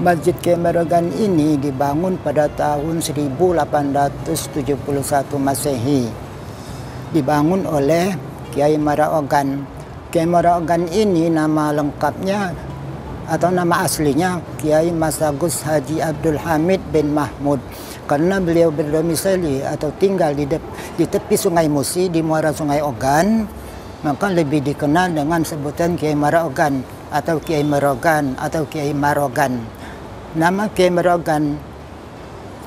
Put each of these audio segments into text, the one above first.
Masjid Kiai Merogan ini dibangun pada tahun 1871 Masehi. Dibangun oleh Kiai Merogan. Kiai Merogan ini nama lengkapnya atau nama aslinya Kiai Masagus Haji Abdul Hamid bin Mahmud. Karena beliau berdomisili atau tinggal di tepi Sungai Musi di muara Sungai Ogan, maka lebih dikenal dengan sebutan Kiai Merogan atau Kiai Merogan atau Kiai Marogan. Nama Kiai Merogan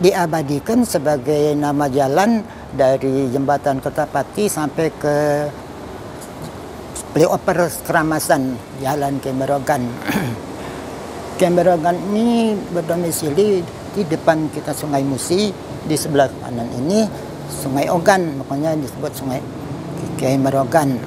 diabadikan sebagai nama jalan dari Jembatan Kertapati sampai ke flyover Keramasan, Jalan Kiai Merogan. Kiai Merogan ini berdomisili di depan kita Sungai Musi, di sebelah kanan ini Sungai Ogan, makanya disebut Sungai Kiai Merogan.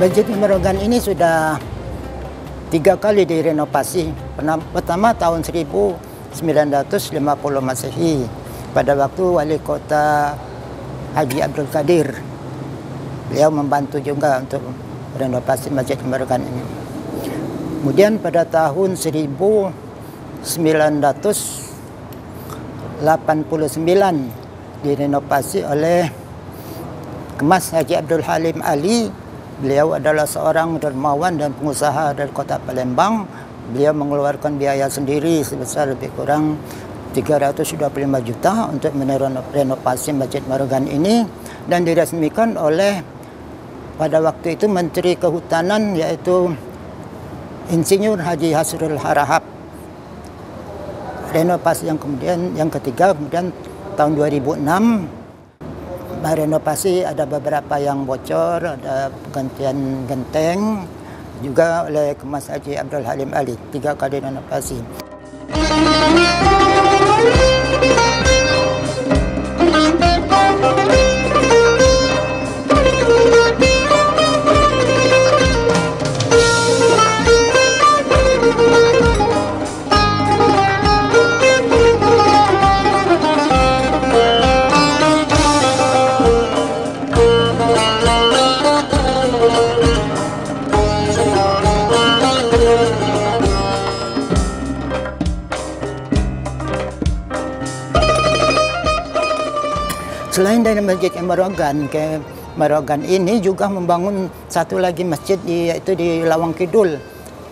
Masjid Merogan ini sudah 3 kali direnovasi. Pertama tahun 1950 Masehi pada waktu Wali Kota Haji Abdul Qadir. Beliau membantu juga untuk renovasi Masjid Merogan ini. Kemudian pada tahun 1989 direnovasi oleh Kemas Haji Abdul Halim Ali. Beliau adalah seorang dermawan dan pengusaha dari kota Palembang. Beliau mengeluarkan biaya sendiri sebesar lebih kurang 325 juta untuk merenovasi Masjid Merogan ini, dan diresmikan oleh pada waktu itu Menteri Kehutanan yaitu Insinyur Haji Hasrul Harahap. Renovasi yang ketiga kemudian tahun 2006 renovasi, ada beberapa yang bocor, ada penggantian genteng juga oleh Kemas Haji Abdul Halim Ali. 3 kali renovasi. Selain dari Masjid Merogan, Kiai Merogan ini juga membangun satu lagi masjid yaitu di Lawang Kidul.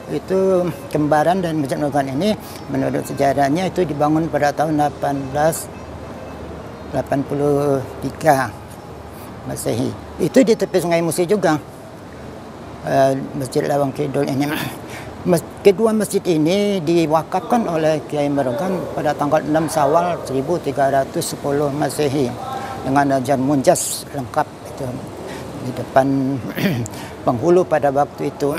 Itu kembaran dan Masjid Merogan ini menurut sejarahnya itu dibangun pada tahun 1883 Masehi. Itu di tepi Sungai Musi juga, Masjid Lawang Kidul ini. Kedua masjid ini diwakafkan oleh Kiai Merogan pada tanggal 6 Syawal 1310 Masehi dengan ajar munjas lengkap itu di depan penghulu pada waktu itu.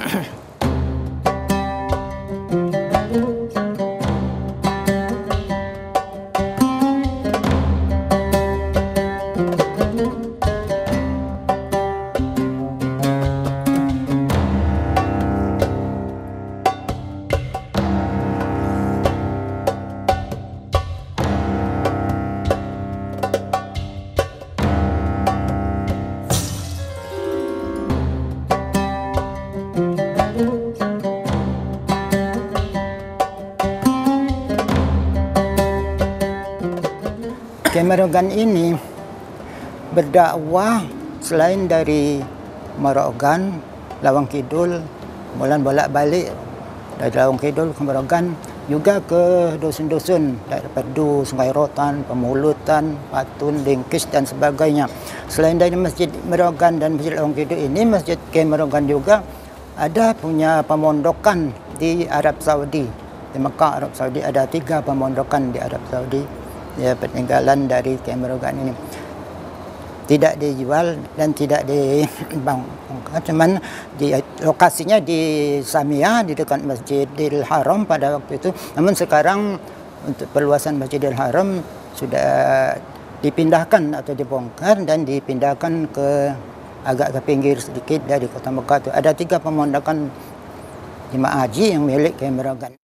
Kiai Merogan ini berdakwah selain dari Merogan, Lawang Kidul, kemudian bolak-balik dari Lawang Kidul ke Merogan, juga ke dusun-dusun dari Perdu, Sungai Rotan, Pemulutan, Patun, Dingkis dan sebagainya. Selain dari Masjid Merogan dan Masjid Lawang Kidul ini, Masjid Kiai Merogan juga ada punya pemondokan di Arab Saudi. Di Mekah, Arab Saudi ada 3 pemondokan di Arab Saudi. Ya, peninggalan dari Kiai Merogan ini tidak dijual dan tidak dibangkitkan, cuman di lokasinya di Samia di dekat Masjidil Haram pada waktu itu. Namun sekarang untuk perluasan Masjidil Haram sudah dipindahkan atau dibongkar dan dipindahkan ke agak ke pinggir sedikit dari Kota Mekah itu. Ada 3 pemondokan jemaah haji yang milik Kiai Merogan.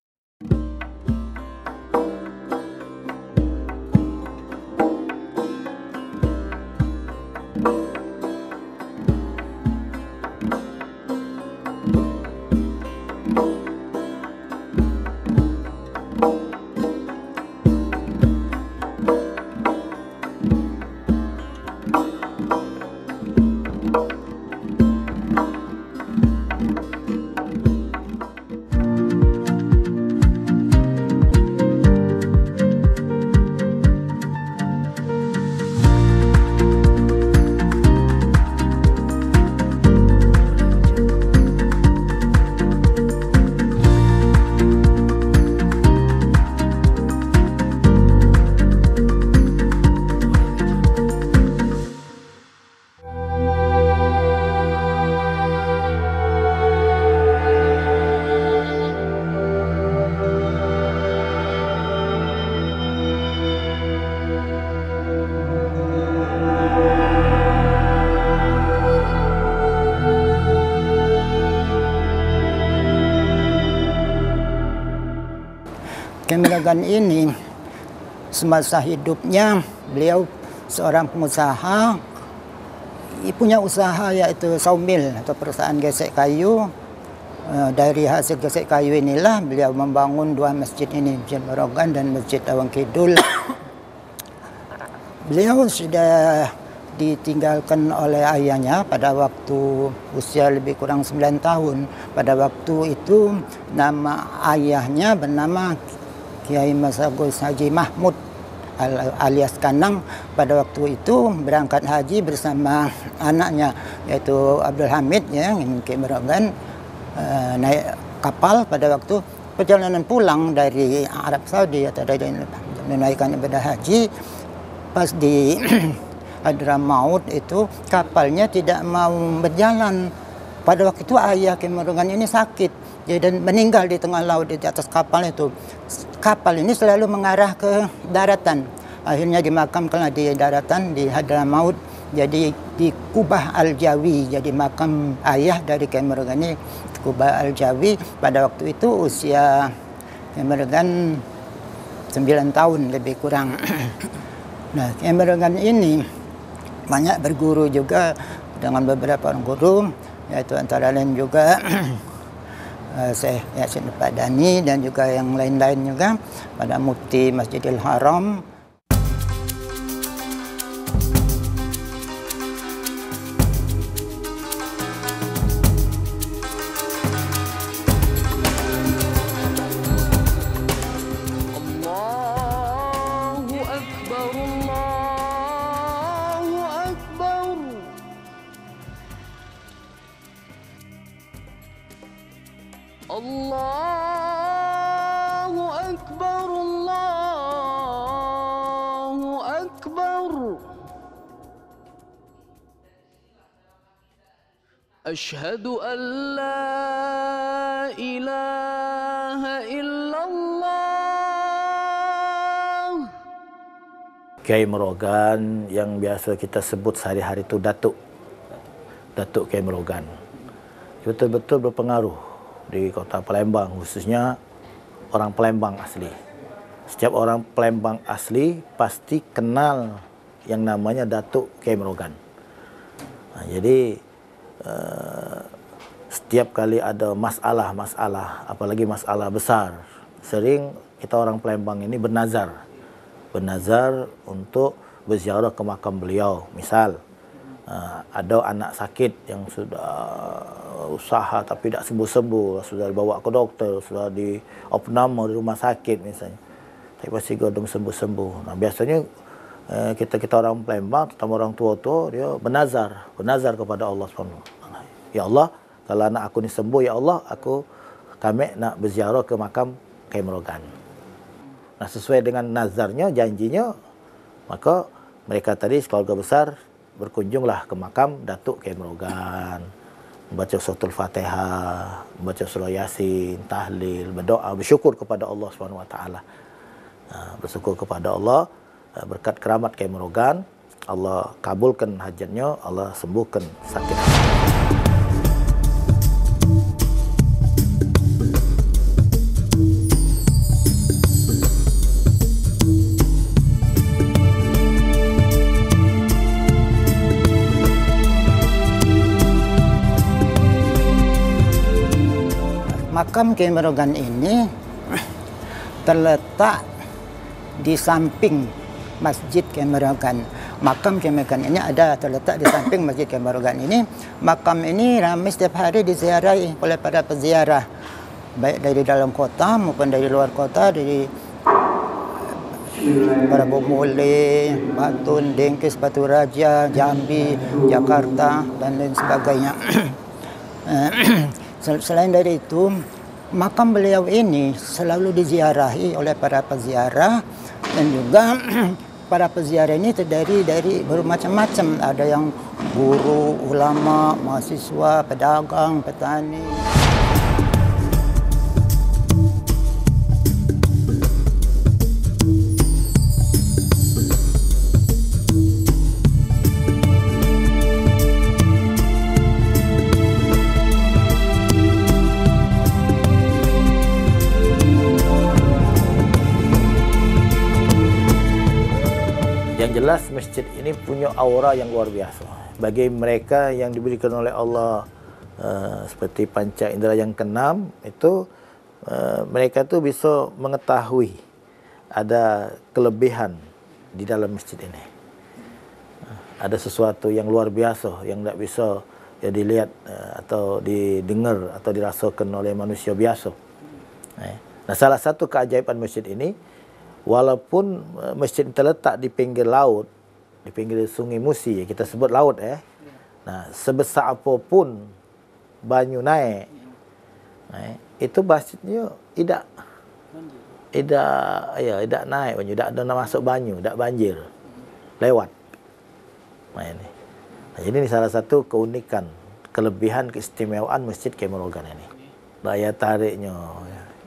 Kiai Merogan ini semasa hidupnya beliau seorang pengusaha, punya usaha yaitu sawmill atau perusahaan gesek kayu. Dari hasil gesek kayu inilah beliau membangun 2 masjid ini, Masjid Merogan dan Masjid Lawang Kidul. Beliau sudah ditinggalkan oleh ayahnya pada waktu usia lebih kurang 9 tahun. Pada waktu itu nama ayahnya bernama Kiai Masagos Haji Mahmud alias Kanang. Pada waktu itu berangkat haji bersama anaknya yaitu Abdul Hamid ya, yang Kiai Merogan, naik kapal pada waktu perjalanan pulang dari Arab Saudi atau dari menunaikan ibadah haji. Pas di Hadramaut itu kapalnya tidak mau berjalan. Pada waktu itu ayah Kiai Merogan ini sakit dan meninggal di tengah laut di atas kapal itu. Kapal ini selalu mengarah ke daratan. Akhirnya dimakamkan di daratan di Hadramaut. Jadi di Kubah Al-Jawi, jadi makam ayah dari Kiai Merogan ini, Kubah Al-Jawi. Pada waktu itu usia Kiai Merogan 9 tahun lebih kurang. Nah, Kiai Merogan ini banyak berguru juga dengan beberapa orang guru, yaitu antara lain juga Syekh Yasin Padani dan juga yang lain-lain juga, pada Mufti Masjidil Haram. Allahu Akbar, Allahu Akbar. Asyhadu an la ilaha illallah. Kiai Merogan yang biasa kita sebut sehari-hari itu Datuk Kiai Merogan, betul-betul berpengaruh di kota Palembang, khususnya orang Palembang asli. Setiap orang Palembang asli pasti kenal yang namanya Datuk Kiai Merogan. Nah, jadi setiap kali ada masalah, apalagi masalah besar, sering kita orang Palembang ini bernazar untuk berziarah ke makam beliau. Misal ada anak sakit yang sudah usaha tapi tidak sembuh-sembuh, sudah dibawa ke dokter, sudah di opname di rumah sakit misalnya, tapi pasti godong sembuh-sembuh. Nah, biasanya kita orang Palembang, terutama orang tua-tua, dia bernazar kepada Allah SWT. Ya Allah, kalau anak aku ni sembuh, ya Allah, kami nak berziarah ke makam Kiai Merogan. Nah, sesuai dengan nazarnya, janjinya, maka mereka tadi sekeluarga besar berkunjunglah ke makam Datuk Kiai Merogan, membaca suratul Fatihah, membaca surah Yasin, tahlil, berdoa, bersyukur kepada Allah SWT. Bersyukur kepada Allah, berkat keramat Kiai Merogan, Allah kabulkan hajatnya, Allah sembuhkan sakit. Makam Kiai Merogan ini terletak di samping Masjid Kiai Merogan. Makam Kiai Merogan ini terletak di samping Masjid Kiai Merogan ini. Makam ini ramai setiap hari diziarahi oleh para peziarah, baik dari dalam kota maupun dari luar kota, dari para Bomole, Batun, Dengkes, Batu Raja, Jambi, Jakarta dan lain sebagainya. Selain dari itu, makam beliau ini selalu diziarahi oleh para peziarah, dan juga para peziarah ini terdiri dari bermacam-macam. Ada yang guru, ulama, mahasiswa, pedagang, petani. Yang jelas masjid ini punya aura yang luar biasa. Bagi mereka yang diberikan oleh Allah seperti panca indera yang keenam, itu mereka tu bisa mengetahui ada kelebihan di dalam masjid ini. Ada sesuatu yang luar biasa yang tak bisa ya dilihat atau didengar atau dirasakan oleh manusia biasa. Nah, salah satu keajaiban masjid ini, walaupun masjid terletak di pinggir laut, di pinggir Sungai Musi, kita sebut laut Nah, sebesar apapun banyu naik, itu masjidnya tidak naik banyu, tidak ada masuk banyu, tidak banjir, lewat. Jadi ini salah satu keunikan, kelebihan, keistimewaan Masjid Kiai Merogan ini. Daya tariknya.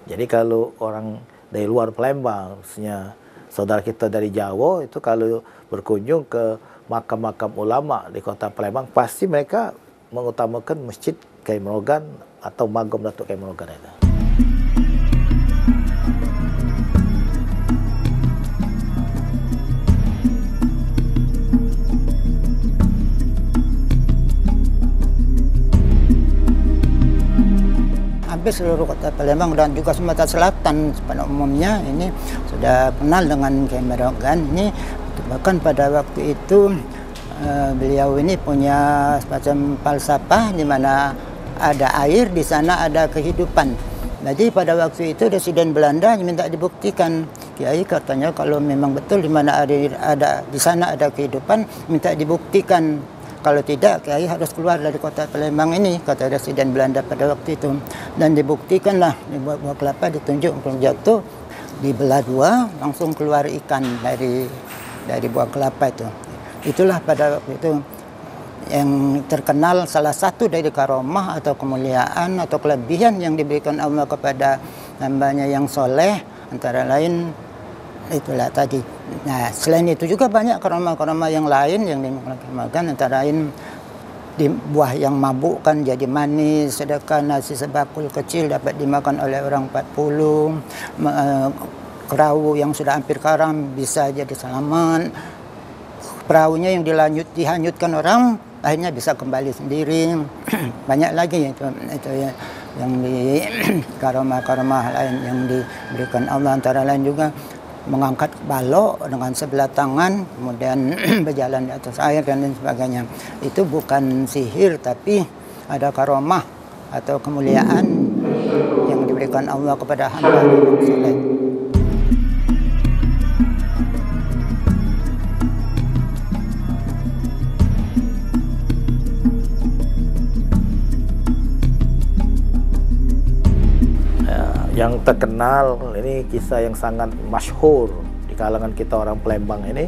Jadi kalau orang dari luar Palembang, khususnya saudara kita dari Jawa, itu kalau berkunjung ke makam-makam ulama di kota Palembang, pasti mereka mengutamakan Masjid Kiai Merogan atau Magam Datuk Kiai Merogan itu. Hampir seluruh kota Palembang dan juga Sumatera Selatan pada umumnya ini sudah kenal dengan Kiai Merogan. Ini bahkan pada waktu itu beliau ini punya semacam falsafah di mana ada air, di sana ada kehidupan. Jadi pada waktu itu Residen Belanda minta dibuktikan. Kiai katanya kalau memang betul di mana ada di sana ada kehidupan, minta dibuktikan. Kalau tidak, Kiai harus keluar dari kota Palembang ini, kata Residen Belanda pada waktu itu. Dan dibuktikanlah, buah kelapa ditunjuk untuk jatuh, dibelah dua, langsung keluar ikan dari buah kelapa itu. Itulah pada waktu itu yang terkenal salah satu dari karomah atau kemuliaan atau kelebihan yang diberikan Allah kepada hambanya yang soleh, antara lain itulah tadi. Nah, selain itu juga banyak karomah-karomah yang lain yang dimakan, antara lain di buah yang mabuk kan jadi manis, sedangkan nasi sebakul kecil dapat dimakan oleh orang 40, perahu yang sudah hampir karam bisa jadi salaman, perahunya yang dihanyutkan orang akhirnya bisa kembali sendiri. Banyak lagi itu ya, yang di karomah-karomah lain yang diberikan Allah, antara lain juga mengangkat balok dengan sebelah tangan, kemudian berjalan di atas air dan lain sebagainya. Itu bukan sihir, tapi ada karomah atau kemuliaan yang diberikan Allah kepada hamba yang soleh. Yang terkenal, ini kisah yang sangat masyhur di kalangan kita orang Palembang ini,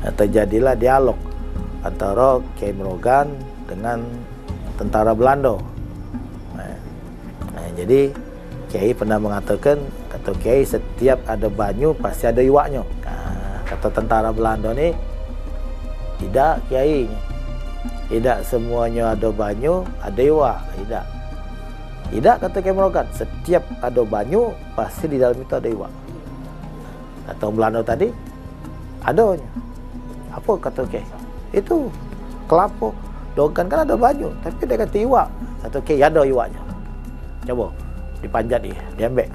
terjadilah dialog antara Kiai Merogan dengan tentara Belanda. Jadi Kiai pernah mengatakan, Kata Kiai, setiap ada banyu pasti ada iwaknya. Kata tentara Belanda ni, tidak Kiai, tidak semuanya ada banyu ada iwak. Tidak kata Kiai Merogan, setiap ada banyu pasti di dalam itu ada iwak. Kata orang Belanda tadi, adanya. Apa kata Kiai? Itu kelapa. Dogan kan ada banyu, tapi dia kata iwak. Kata Kiai, ada iwaknya. Coba dipanjat dia, diambil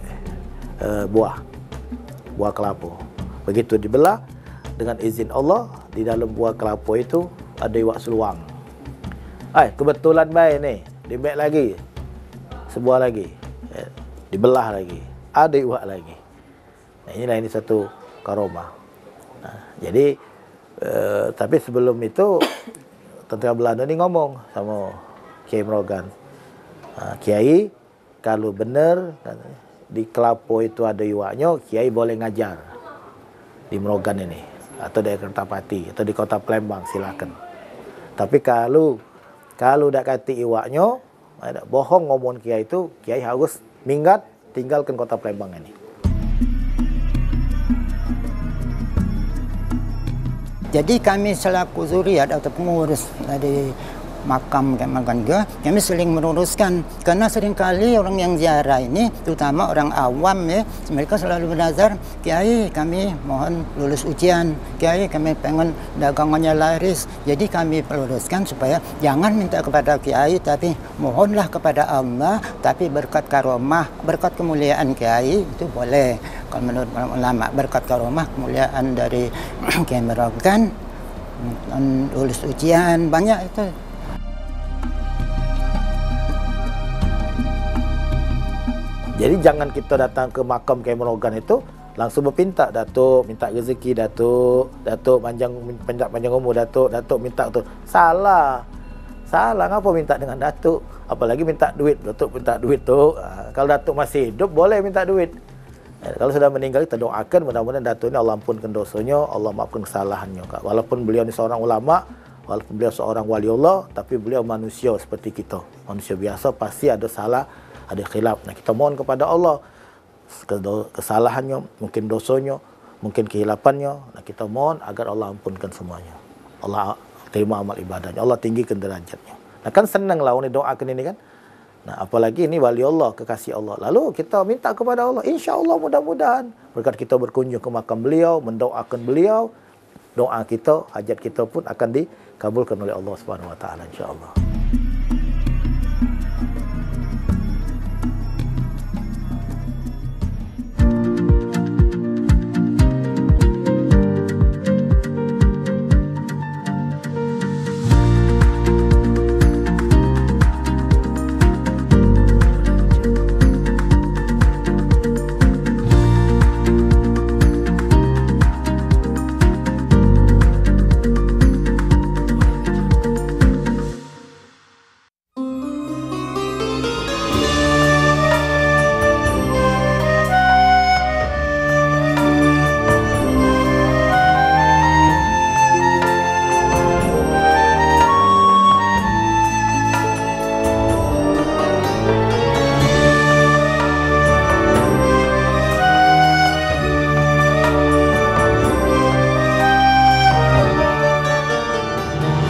buah kelapa. Begitu dibelah, dengan izin Allah, di dalam buah kelapa itu ada iwak seluang. Kebetulan baik ni, diambil lagi sebuah lagi, dibelah lagi, ada iwak lagi. Inilah ini satu karomah. Jadi tapi sebelum itu tentara Belanda ni ngomong sama Kiai Merogan, Kiai, kalau benar di kelapa itu ada iwaknya, Kiai boleh ngajar di Merogan ini, atau di Kertapati, atau di kota Palembang, silakan. Tapi kalau dak kati iwaknya, bohong ngomong Kiai itu, Kiai harus minggat, tinggalkan kota Palembang ini. Jadi kami selaku zuriat atau pengurus dari makam Kemarga, kami sering meluruskan, karena seringkali orang yang ziarah ini, terutama orang awam ya, mereka selalu bernazar, Kiai kami mohon lulus ujian, Kiai kami pengen dagangannya laris. Jadi kami peluruskan supaya jangan minta kepada Kiai, tapi mohonlah kepada Allah, tapi berkat karomah, berkat kemuliaan Kiai itu boleh. Kalau menurut ulama, berkat karomah, kemuliaan dari Kiai Merogan, lulus ujian, banyak itu. Jadi jangan kita datang ke makam Kiai Merogan itu langsung berpinta, Datuk minta rezeki, Datuk panjang umur, Datuk minta tu. Salah, ngapa minta dengan Datuk? Apalagi minta duit, Datuk minta duit tu. Kalau Datuk masih hidup boleh minta duit. Kalau sudah meninggal kita doakan mudah-mudahan Datuk ini Allah ampunkan dosanya, Allah maafkan kesalahannya. Walaupun beliau ni seorang ulama, walaupun beliau seorang wali Allah, tapi beliau manusia seperti kita. Manusia biasa pasti ada salah, ada khilaf. Nah, kita mohon kepada Allah kesalahannya, mungkin dosanya, mungkin kehilapannya. Nah, kita mohon agar Allah ampunkan semuanya. Allah terima amal ibadahnya, Allah tinggikan derajatnya. Nah, kan senang lah orang doakan ini kan. Nah, apalagi ini wali Allah, kekasih Allah. Lalu kita minta kepada Allah, insya-Allah mudah-mudahan berkat kita berkunjung ke makam beliau, mendoakan beliau, doa kita, hajat kita pun akan dikabulkan oleh Allah Subhanahu wa taala insya-Allah.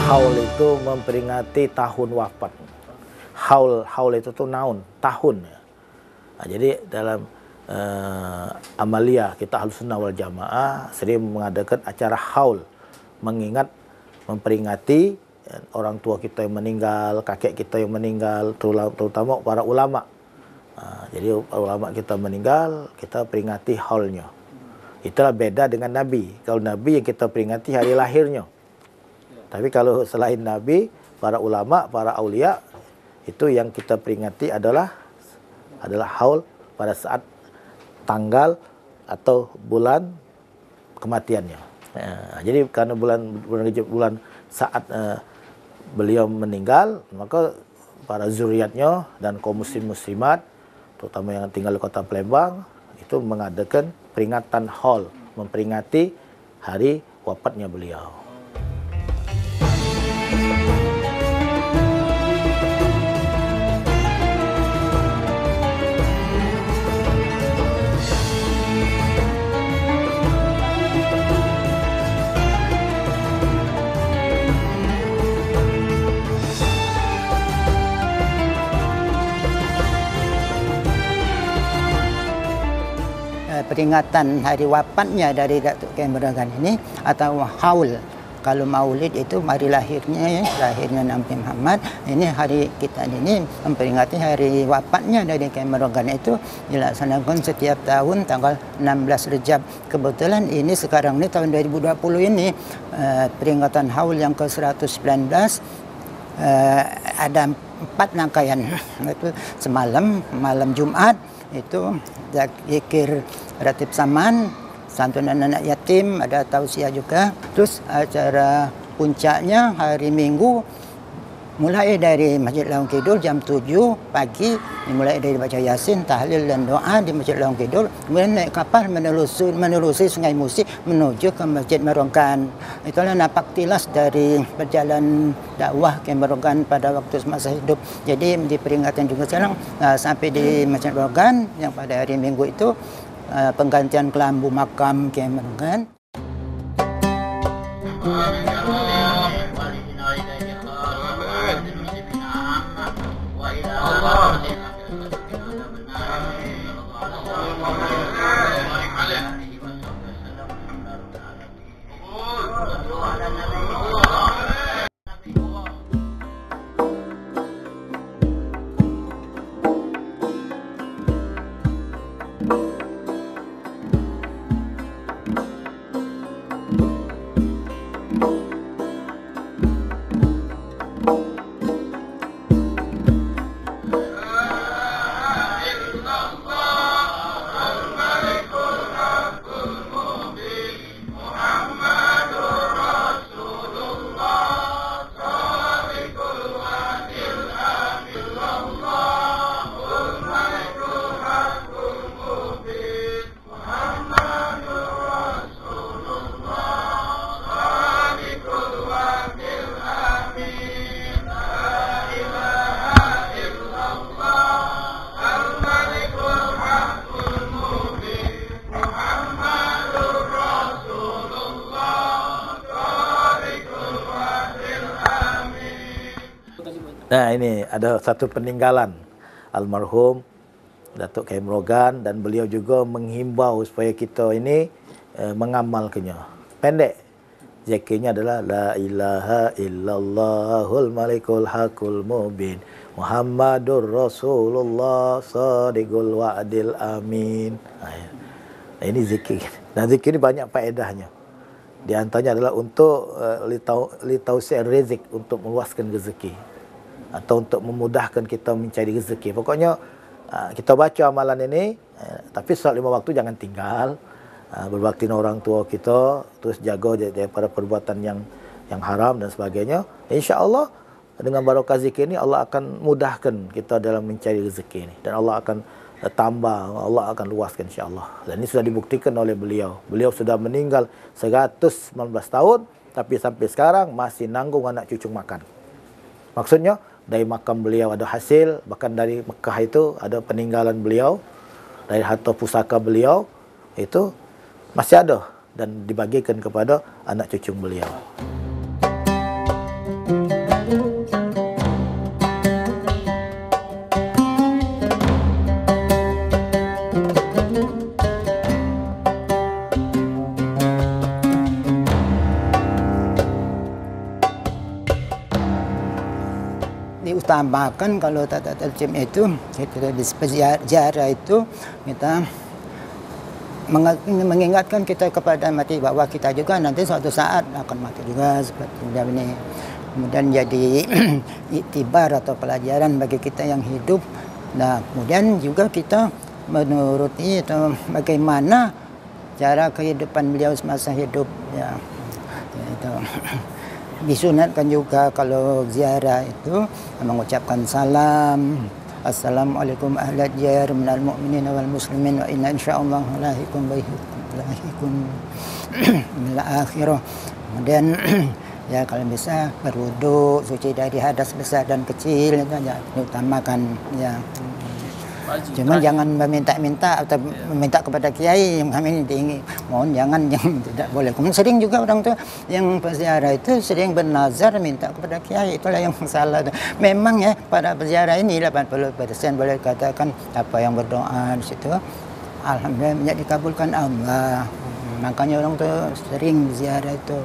Haul itu memperingati tahun wafat. Haul itu tuh naun, tahun. Nah, jadi dalam amalia kita Ahlussunnah wal Jamaah sering mengadakan acara haul, mengingat, memperingati orang tua kita yang meninggal, kakek kita yang meninggal, terutama para ulama. Nah, jadi ulama kita meninggal, kita peringati haulnya. Itulah beda dengan Nabi. Kalau Nabi yang kita peringati hari lahirnya. Tapi kalau selain Nabi, para ulama, para aulia, itu yang kita peringati adalah haul pada saat tanggal atau bulan kematiannya. Jadi karena bulan saat beliau meninggal, maka para zuriatnya dan kaum muslim-muslimat, terutama yang tinggal di kota Palembang, itu mengadakan peringatan haul, memperingati hari wafatnya beliau. peringatan hari wafatnya dari Datuk Kiai Merogan ini, atau haul. Kalau maulid itu hari lahirnya Nabi Muhammad. Ini hari kita ini memperingati hari wafatnya dari Kiai Merogan itu dilaksanakan setiap tahun tanggal 16 Rejab. Kebetulan ini sekarang ini tahun 2020 ini peringatan haul yang ke-119. Ada 4 rangkaian. Itu semalam, malam Jumat itu zikir ratib saman, santunan anak yatim, ada tausiah juga. Terus acara puncaknya hari Minggu mulai dari Masjid Lawang Kidul jam 7 pagi, dimulai dari baca Yasin, tahlil dan doa di Masjid Lawang Kidul. Kemudian naik kapal menelusuri Sungai Musi menuju ke Masjid Merogan. Itulah napak tilas dari perjalanan dakwah Kiai Merogan pada waktu semasa hidup. Jadi diperingatkan juga sekarang sampai di Masjid Merogan yang pada hari Minggu itu penggantian kelambu makam Kiai Merogan. Nah, ini ada satu peninggalan almarhum Datuk Kiai Merogan, dan beliau juga menghimbau supaya kita ini mengamalkannya. Pendek. Zikirnya adalah la ilaha illallahul malikul hakul mubin Muhammadur Rasulullah sadiqul wa'dil amin. Nah, ini zikir. Dan zikir ini banyak faedahnya. Di antaranya adalah untuk litausi rizik, untuk meluaskan rezeki, atau untuk memudahkan kita mencari rezeki. Pokoknya kita baca amalan ini, tapi solat 5 waktu jangan tinggal. Berbakti dengan orang tua kita, terus jaga daripada perbuatan yang haram dan sebagainya. InsyaAllah dengan barokah zikir ini Allah akan mudahkan kita dalam mencari rezeki ini, dan Allah akan tambah, Allah akan luaskan insyaAllah. Dan ini sudah dibuktikan oleh beliau. Beliau sudah meninggal 119 tahun, tapi sampai sekarang masih nanggung anak cucu makan. Maksudnya dari makam beliau ada hasil, bahkan dari Mekah itu ada peninggalan beliau, dari harta pusaka beliau itu masih ada dan dibagikan kepada anak cucu beliau. Diutamakan kalau tata tertib itu, kita di ziarah itu kita mengingatkan kita kepada mati bahwa kita juga nanti suatu saat akan mati juga seperti ini. Kemudian jadi iktibar atau pelajaran bagi kita yang hidup. Nah, kemudian juga kita menuruti atau bagaimana cara kehidupan beliau semasa hidup, ya. Itu disunatkan juga kalau ziarah itu mengucapkan salam. Assalamualaikum ahla diyar minal mu'minin wal muslimin wa inna insyaallah lahikum ila akhirah. Kemudian ya kalau bisa berwudu, suci dari hadas besar dan kecil, itu aja diutamakan ya. Cuma jangan meminta-minta atau meminta kepada kiai yang kami ini mohon jangan, yang tidak boleh. Kemudian sering juga orang tua yang berziarah itu sering bernazar minta kepada kiai, itulah yang salah. Memang ya pada berziarah ini 80% boleh dikatakan apa yang berdoa di situ Alhamdulillah banyak dikabulkan Allah. Makanya orang tu sering ziarah itu.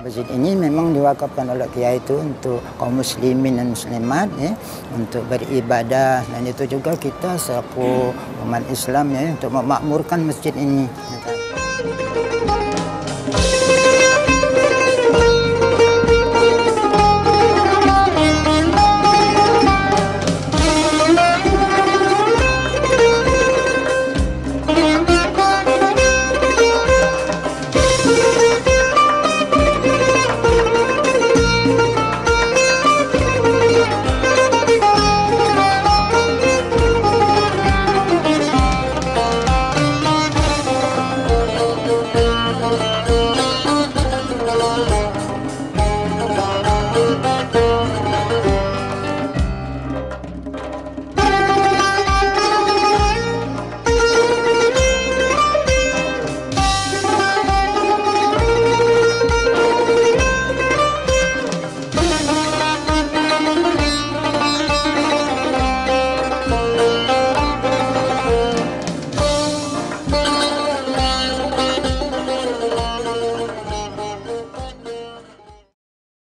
Masjid ini memang diwakafkan oleh kiai itu untuk kaum muslimin dan muslimat ya, untuk beribadah, dan itu juga kita selaku umat Islam ya untuk memakmurkan masjid ini.